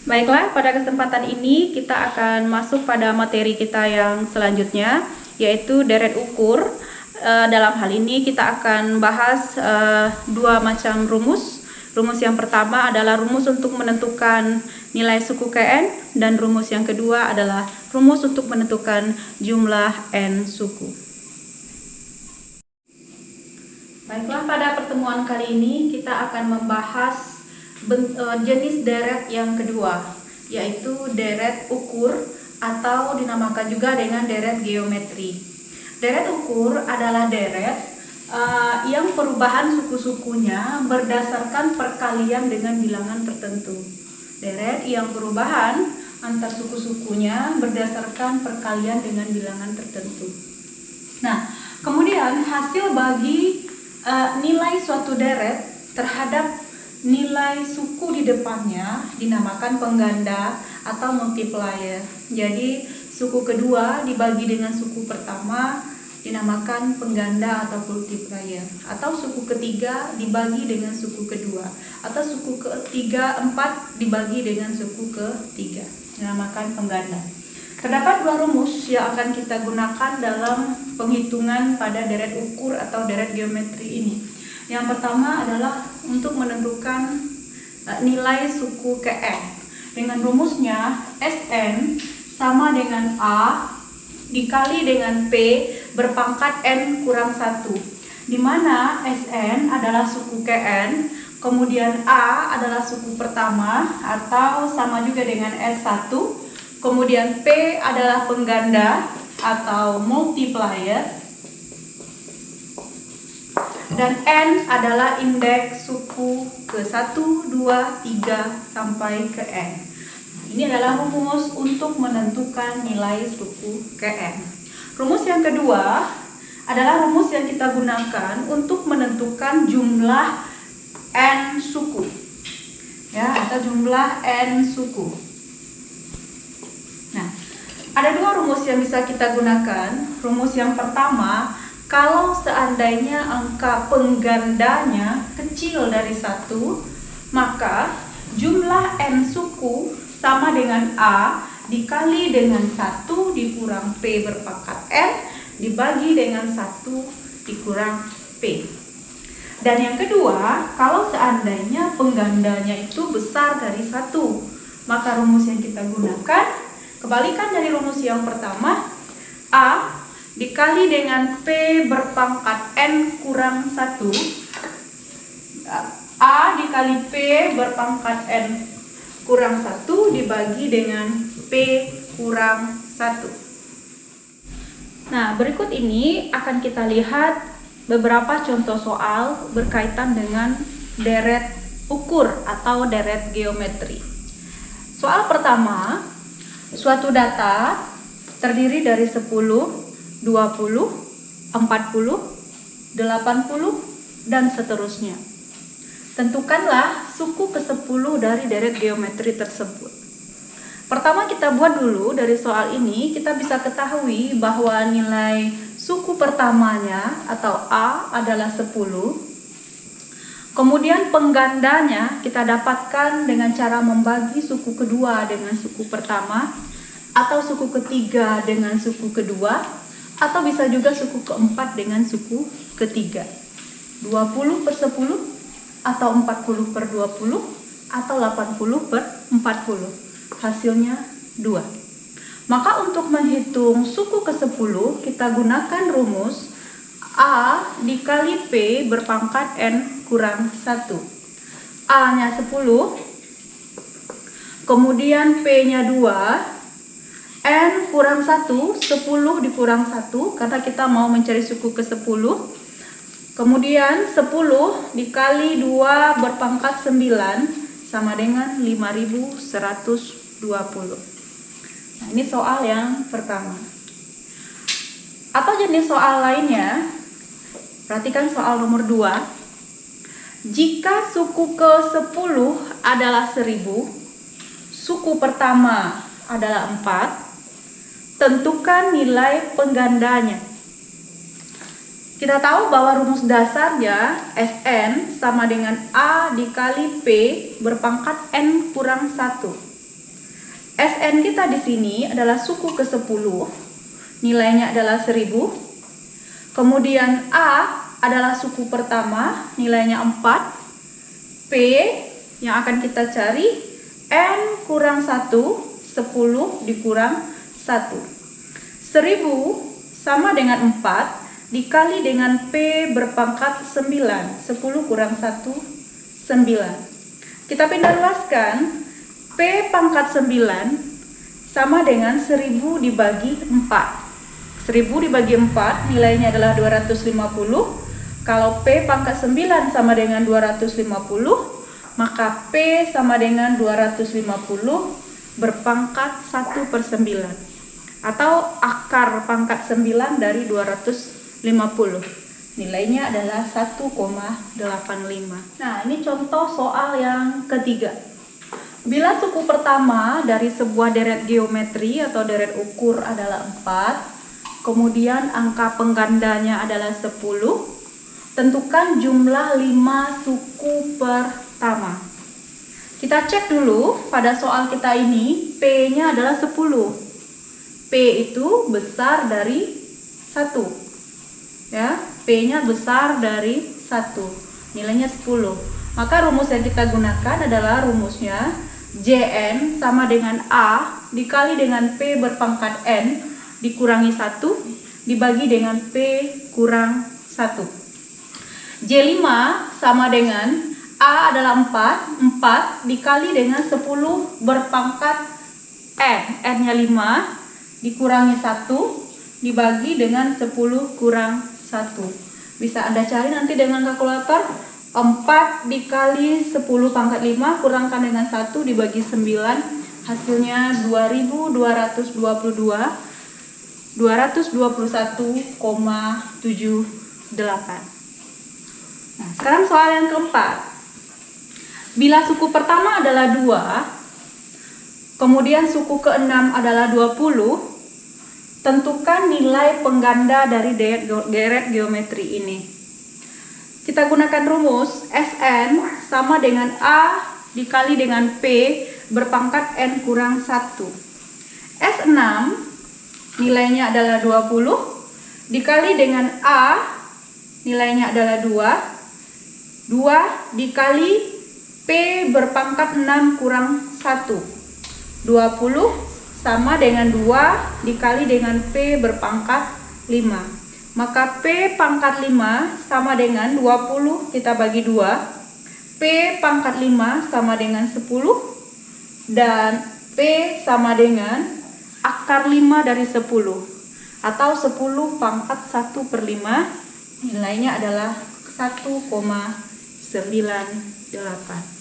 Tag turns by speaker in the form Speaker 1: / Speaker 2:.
Speaker 1: Baiklah, pada kesempatan ini kita akan masuk pada materi kita yang selanjutnya, yaitu deret ukur. Dalam hal ini kita akan bahas dua macam rumus. Rumus yang pertama adalah rumus untuk menentukan nilai suku Kn, dan rumus yang kedua adalah rumus untuk menentukan jumlah N suku. Baiklah, pada pertemuan kali ini kita akan membahas jenis deret yang kedua, yaitu deret ukur atau dinamakan juga dengan deret geometri. Deret ukur adalah deret yang perubahan suku-sukunya berdasarkan perkalian dengan bilangan tertentu. Deret yang perubahan antar suku-sukunya berdasarkan perkalian dengan bilangan tertentu. Nah, kemudian hasil bagi nilai suatu deret terhadap nilai suku di depannya dinamakan pengganda atau multiplier. Jadi suku kedua dibagi dengan suku pertama dinamakan pengganda atau multiplier, atau suku ketiga dibagi dengan suku kedua, atau suku ketiga empat dibagi dengan suku ketiga dinamakan pengganda. Terdapat dua rumus yang akan kita gunakan dalam penghitungan pada deret ukur atau deret geometri ini. Yang pertama adalah untuk menentukan nilai suku Kn dengan rumusnya Sn sama dengan A dikali dengan P berpangkat N kurang 1, di mana Sn adalah suku Kn, kemudian A adalah suku pertama atau sama juga dengan S1, kemudian P adalah pengganda atau multiplier, dan N adalah indeks suku ke 1, 2, 3 sampai ke N. Ini adalah rumus untuk menentukan nilai suku Kn. Rumus yang kedua adalah rumus yang kita gunakan untuk menentukan jumlah N suku, ya, atau jumlah N suku. Nah, ada dua rumus yang bisa kita gunakan. Rumus yang pertama, kalau seandainya angka penggandanya kecil dari 1, maka jumlah N suku sama dengan A dikali dengan 1 dikurang P berpangkat N dibagi dengan 1 dikurang P. Dan yang kedua, kalau seandainya penggandanya itu besar dari 1, maka rumus yang kita gunakan kebalikan dari rumus yang pertama, A dikali dengan P berpangkat N kurang 1, A dikali P berpangkat N kurang 1 dibagi dengan P kurang 1. Nah, berikut ini akan kita lihat beberapa contoh soal berkaitan dengan deret ukur atau deret geometri. Soal pertama, suatu data terdiri dari 10, 20, 40, 80, dan seterusnya. Tentukanlah suku ke-10 dari deret geometri tersebut. Pertama kita buat dulu dari soal ini, kita bisa ketahui bahwa nilai suku pertamanya atau A adalah 10. Kemudian penggandanya kita dapatkan dengan cara membagi suku kedua dengan suku pertama, atau suku ketiga dengan suku kedua, atau bisa juga suku keempat dengan suku ketiga. 20 per 10, atau 40 per 20, atau 80 per 40. Hasilnya 2. Maka untuk menghitung suku ke-10, kita gunakan rumus A dikali P berpangkat N kurang 1. A-nya 10, kemudian P-nya 2, N kurang 1, 10 dikurang 1, karena kita mau mencari suku ke-10. Kemudian 10 dikali 2 berpangkat 9 sama dengan 5120. Nah, ini soal yang pertama. Atau jenis soal lainnya, perhatikan soal nomor 2. Jika suku ke-10 adalah 1000, suku pertama adalah 4, tentukan nilai penggandanya. Kita tahu bahwa rumus dasarnya Sn sama dengan A dikali P berpangkat N kurang 1. Sn kita di sini adalah suku ke-10, nilainya adalah 1000. Kemudian A adalah suku pertama, nilainya 4. P yang akan kita cari, N kurang 1, 10 dikurang 1. 1000 sama dengan 4 dikali dengan P berpangkat 9. 10 kurang 1, 9. Kita pindah luaskan. P pangkat 9 sama dengan 1000 dibagi 4. 1000 dibagi 4 nilainya adalah 250. Kalau P pangkat 9 sama dengan 250, maka P sama dengan 250 berpangkat 1/9. Atau akar pangkat 9 dari 250. Nilainya adalah 1,85. Nah, ini contoh soal yang ketiga. Bila suku pertama dari sebuah deret geometri atau deret ukur adalah 4, kemudian angka penggandanya adalah 10, tentukan jumlah 5 suku pertama. Kita cek dulu pada soal kita ini, P-nya adalah 10. P itu besar dari 1. Ya, P-nya besar dari 1. Nilainya 10. Maka rumus yang kita gunakan adalah rumusnya Jn sama dengan A dikali dengan P berpangkat N dikurangi 1 dibagi dengan P kurang 1. J5 sama dengan A adalah 4. 4 dikali dengan 10 berpangkat N. N-nya 5 dikurangi 1 dibagi dengan 10 kurang 1. Bisa Anda cari nanti dengan kalkulator. 4 dikali 10 pangkat 5 kurangkan dengan 1 dibagi 9, hasilnya 2222 221,78. Nah, sekarang soal yang keempat. Bila suku pertama adalah 2, kemudian suku ke-6 adalah 20, tentukan nilai pengganda dari deret geometri ini. Kita gunakan rumus Sn sama dengan A dikali dengan P berpangkat N kurang 1. S6 nilainya adalah 20 dikali dengan A nilainya adalah 2. 2 dikali P berpangkat 6 kurang 1. 20 sama dengan 2 dikali dengan P berpangkat 5. Maka P pangkat 5 sama dengan 20 kita bagi 2. P pangkat 5 sama dengan 10. Dan P sama dengan akar 5 dari 10. Atau 10 pangkat 1/5. Nilainya adalah 1,98.